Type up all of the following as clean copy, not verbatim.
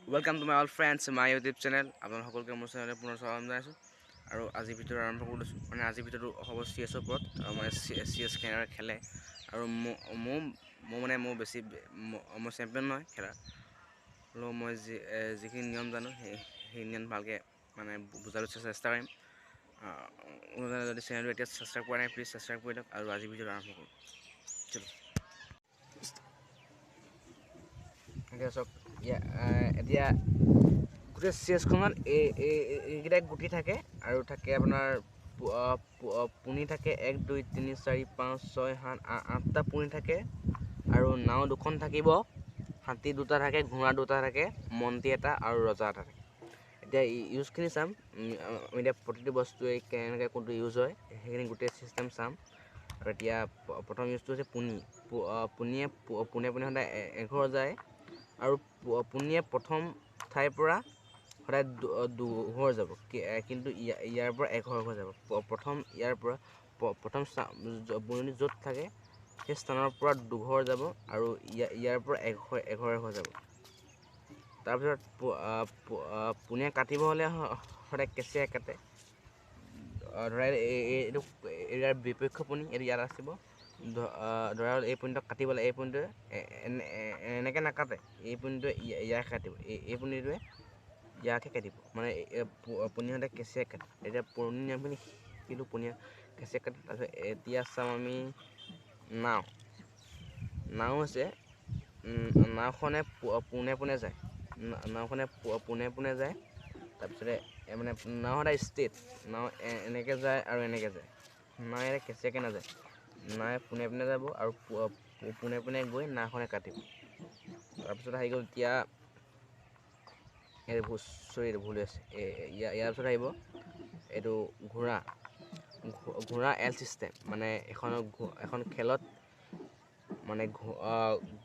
Welcome to my all friends, my YouTube channel. আপোনালোক সকলোকে মোৰ চেনেললৈ পুনৰ স্বাগতম জনাইছোঁ আৰু আজি ভিডিঅ' আৰম্ভ কৰিছোঁ মানে আজি ভিডিঅ'টো হ'ব CS ওপৰত আৰু মই CS কেনেদৰে খেলে আৰু মোৰ বেছি মই চেম্পিয়ন নহয় খেলা আৰু মই যিখিনি নিয়ম জানো সেই নিয়ম ভালকৈ মানে বুজাবলৈ চেষ্টা কৰিম যদি চেনেলটো এতিয়া ছাবস্ক্ৰাইব কৰা নাই প্লিজ ছাবস্ক্ৰাইব কৰি দিয়ক আৰু আজি ভিডিঅ'টো আৰম্ভ কৰোঁ চলো এতিয়া চাওক এতিয়া গোটেই চেছখনত এইকেইটা গুটি থাকে আৰু থাকে আপোনাৰ পুনি থাকে 1 2 3 4 5 6 7 8টা পুনি থাকে আৰু নাও দুখন থাকিব হাতী দুটা থাকে ঘোঁৰা দুটা থাকে মন্ত্ৰী এটা আৰু ৰজা এটা থাকে এতিয়া ইউজখিনি চাম এতিয়া প্ৰতিটো বস্তুৱে কেনেকৈ কোনটো ইউজ হয় সেইখিনি গোটেই চিষ্টেম চাম আৰু এতিয়া প্ৰথম ইউজটো হৈছে পুনিয়ে পোনে সদায় এঘৰ যায় আৰু পুনিয়ে প্ৰথম ঠাইৰ পৰা সদায় দুঘৰ যাব কিন্তু ইয়াৰ পৰা এঘৰ হৈ যাব প্ৰথম ইয়াৰ পৰা প্ৰথম পুনি য'ত থাকে সেই স্থানৰ পৰা দুঘৰ যাব আৰু ইয়াৰ পৰা এঘৰ হৈ যাব তাৰপিছত পুনিয়ে কাটিব হ'লে সদায় কেঁচিয়াই কাটে ধৰা এইটো ইয়াৰ বিপক্ষ পুনি এইটো ইয়াত আছিব ধৰা এই পুনিটো কাটিব লাগে এই পুনিটোৱে এনেকৈ নাকাটে এই পুনিটোৱে ইয়াক কাটিব এই পুনিটোৱে ইয়াকে কাটিব মানে পুনিহঁতে কেঁচিয়াই কাটে এতিয়া পুৰণি নিয়মখিনি শিকিলোঁ পুনিয়ে কেঁচিয়াই কাটে তাৰপিছত এতিয়া চাওঁ আমি নাও হৈছে নাওখনে পোনে যায় নাওখনে পোনে যায় তাৰপিছতে মানে নাও সদায় ষ্ট্ৰেইট নাও এনেকৈ যায় আৰু এনেকৈ যায় নাও ইয়াতে কেঁচিয়াকৈ নাযায় নাৱে পোনে যাব আৰু পোনে গৈ নাওখনে কাটিব তাৰপিছত আহি গ'ল এতিয়া এইটো ভুল হৈছে ইয়াৰ পিছত আহিব এইটো ঘোঁৰা এল চিষ্টেম মানে এখন খেলত মানে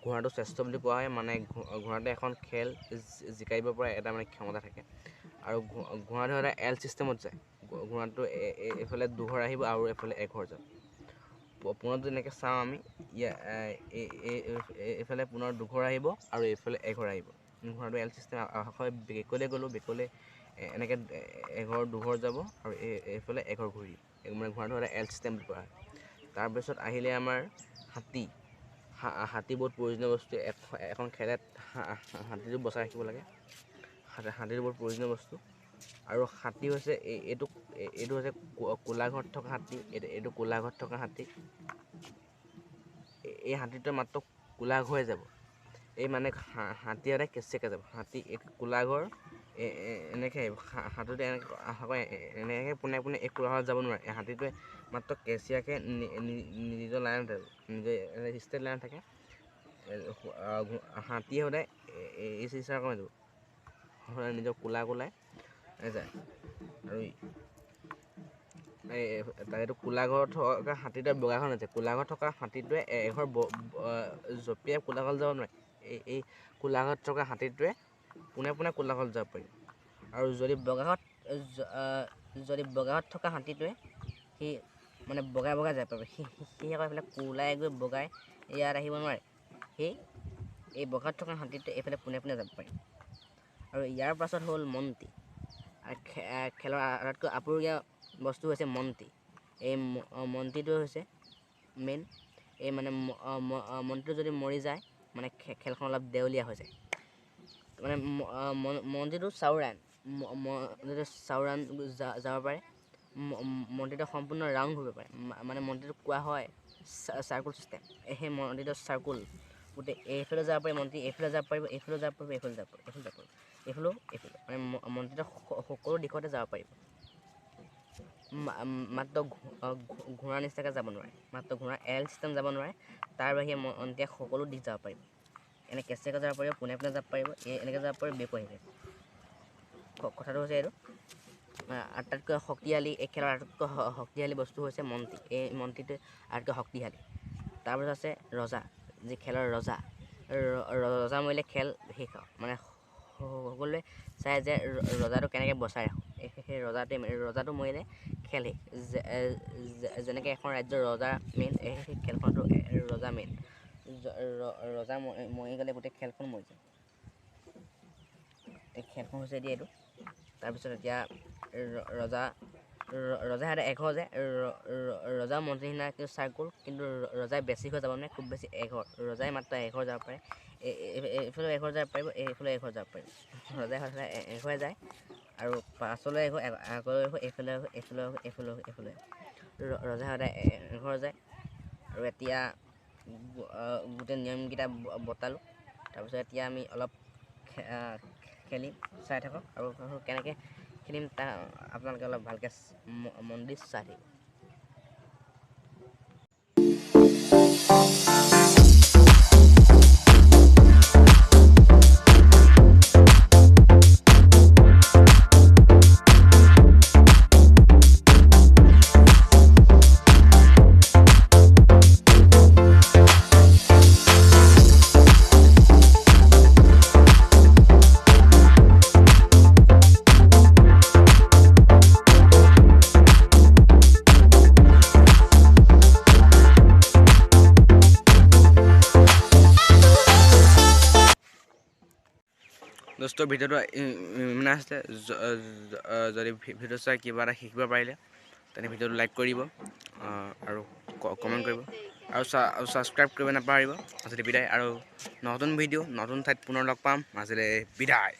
ঘোঁৰাটো শ্ৰেষ্ঠ বুলি কোৱা হয় মানে ঘোঁৰাটোৱে এখন খেল জিকাইব পৰা এটা মানে ক্ষমতা থাকে আৰু ঘোঁৰাটো সদায় এল চিষ্টেমত যায় ঘোঁৰাটো এইফালে দুঘৰ আহিব আৰু এইফালে এঘৰ যাব পুনৰ যেনেকৈ চাওঁ আমি এইফালে পুনৰ দুঘৰ আহিব আৰু এইফালে এঘৰ আহিব ঘোঁৰাটো এল চিষ্টেম হয় বেকলৈ গ'লোঁ বেকলৈ এনেকৈ এঘৰ দুঘৰ যাব আৰু এইফালে এঘৰ ঘূৰি মানে ঘোঁৰাটো সদায় এল চিষ্টেম বুলি কোৱা হয় তাৰপিছত আহিলে আমাৰ হাতী বহুত প্ৰয়োজনীয় বস্তু এখন খেলত হাতীটো বচাই ৰাখিব লাগে হাতীটো বহুত প্ৰয়োজনীয় বস্তু আৰু হাতী হৈছে এইটো হৈছে ক'লা ঘৰত থকা হাতী এইটো ক'লা ঘৰত থকা হাতী এই হাতীটোৱে মাত্ৰ ক'লা ঘৰে যাব এই মানে হাতী সদায় কেঁচিয়াকৈ যাব হাতী ক'লা ঘৰ এনেকৈ আহিব হাতীটোৱে এনেকৈ পোনে এই ক'লা ঘৰত যাব নোৱাৰে এই হাতীটোৱে মাত্ৰ কেঁচিয়াকৈ নিজৰ লাইনত যাব নিজে ষ্ট্ৰেইট লাইন থাকে হাতীয়ে সদায় এই চিচাৰ কমাই যাব সদায় নিজৰ ক'লাই যায় আৰু এইটো ক'লা ঘৰত থকা হাতীটোৱে বগা ঘৰ নাযায় ক'লা ঘৰত থকা হাতীটোৱে এঘৰ জঁপিয়াই ক'লা ঘৰত যাব নোৱাৰে এই ক'লা ঘৰত থকা হাতীটোৱে পোনে ক'লা ঘৰত যাব পাৰিব আৰু যদি বগা ঘৰত থকা হাতীটোৱে সি মানে বগাই যাব পাৰিব সি আকৌ এইফালে ক'লাই গৈ বগাই ইয়াত আহিব নোৱাৰে এই বগাত থকা হাতীটোৱে এইফালে পোনে যাব পাৰিব আৰু ইয়াৰ পাছত হ'ল মন্ত্ৰী আৰু খেলৰ আটাইতকৈ আপুৰুগীয়া বস্তু হৈছে মন্ত্ৰী এই মন্ত্ৰীটো হৈছে মেইন এই মানে মন্ত্ৰীটো যদি মৰি যায় মানে খেলখন অলপ দেউলীয়া হৈ যায় মানে মন্ত্ৰীটো চাউৰাণ যাব পাৰে মন্ত্ৰীটো সম্পূৰ্ণ ৰাউণ্ড ঘূৰিব পাৰে মানে মন্ত্ৰীটো কোৱা হয় চাৰ্কুল চিষ্টেম সেই মন্ত্ৰীটো চাৰ্কুল গোটেই এইফালে যাব পাৰি মন্ত্ৰী এইফালে যাব পাৰিব এইফালে যাব পাৰিব এইফালেও মানে মন্ত্ৰীটো সকলো দিশতে যাব পাৰিব মাত্ৰ ঘোঁৰা নিচিনাকৈ যাব নোৱাৰে মাত্ৰ ঘোঁৰা এল চিষ্টেম যাব নোৱাৰে তাৰ বাহিৰে মন্ত্ৰীয়ে সকলো দিশ যাব পাৰিব এনে কেঁচিয়াকৈ যাব পাৰিব পোনে যাব পাৰিব এনেকৈ যাব পাৰিব বেকো আহি পাৰিব কথাটো হৈছে এইটো আটাইতকৈ শক্তিশালী এই খেলৰ আটাইতকৈ শক্তিশালী বস্তু হৈছে মন্ত্ৰী এই মন্ত্ৰীটোৱে আটাইতকৈ শক্তিশালী তাৰপিছত আছে ৰজা যি খেলৰ ৰজা মৰিলে খেল শেষ মানে সকলোৱে চায় যে ৰজাটো কেনেকৈ বচাই ৰাখোঁ সেই ৰজাটো মৰিলে খেল শেষ যেনেকৈ এখন ৰাজ্যৰ ৰজা মেইন সেই খেলখনতো ৰজা মেইন ৰজা মৰি গ'লে গোটেই খেলখন মৰি যায় খেলখন হৈছে দিয়ে এইটো। তাৰপিছত এতিয়া ৰজা হাতে এঘৰ যায়, ৰজা মন্ত্ৰী সিনা কিন্তু চাৰ্কুল, কিন্তু ৰজাই বেছি হৈ যাব মানে খুব বেছি এঘৰ, ৰজাই মাত্ৰ এঘৰ যাব পাৰে, এইফালে এঘৰ যাব পাৰিব, এইফালে এঘৰ যাব পাৰিব। ৰজাই সদায় এঘৰে যায় আৰু পাছলৈ এঘৰ, আগলৈ এইফালে এইফালে ৰজা সদায় এঘৰ যায়। আৰু এতিয়া গোটেই নিয়মকেইটা বতালোঁ। তাৰপিছত এতিয়া আমি অলপ খেলিম, চাই থাকক আৰু কেনেকৈ খেলিম তাৰ আপোনালোকে অলপ ভালকৈ মন দি চাই থাকিব। দোস্ত ভিডিঅ'টো ইমান আছে, যদি ভিডিঅ' চাই কিবা এটা শিকিব পাৰিলে তেনে ভিডিঅ'টো লাইক কৰিব আৰু কমেণ্ট কৰিব আৰু ছাবস্ক্ৰাইব কৰিব নাপাহৰিব। আজিলৈ বিদায়, আৰু নতুন ভিডিঅ' নতুন ঠাইত পুনৰ লগ পাম। আজিলৈ বিদায়।